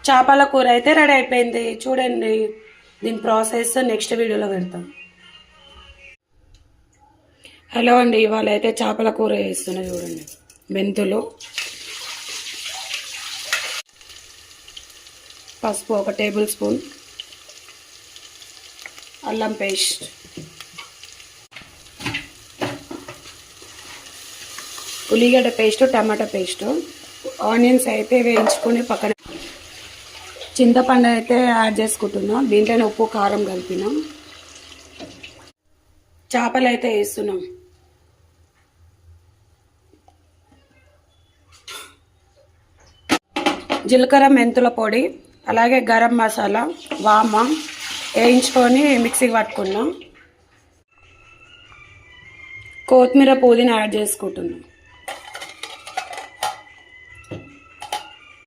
చేపల కూర అయితే రెడీ అయిపోయింది. చూడండి, దీని ప్రాసెస్ నెక్స్ట్ వీడియోలో పెడతాం. హలో అండి, ఇవాళ అయితే చేపల కూర వేస్తున్నా. చూడండి, మెంతులు, పసుపు 1 టేబుల్ స్పూన్, అల్లం పేస్ట్, ఉల్లిగడ్డ పేస్ట్, టమాటా పేస్ట్, ఆనియన్స్ అయితే వేయించుకొని పక్కన, చింతపండు అయితే యాడ్ చేసుకుంటున్నాం. దీంట్లోనే ఉప్పు కారం కలిపినాం. చేపలు అయితే వేస్తున్నాం. జీలకర్ర, మెంతుల పొడి, అలాగే గరం మసాలా, వామ వేయించుకొని మిక్సీకి పట్టుకున్నాం. కొత్తిమీర, పుదీనా యాడ్ చేసుకుంటున్నాం.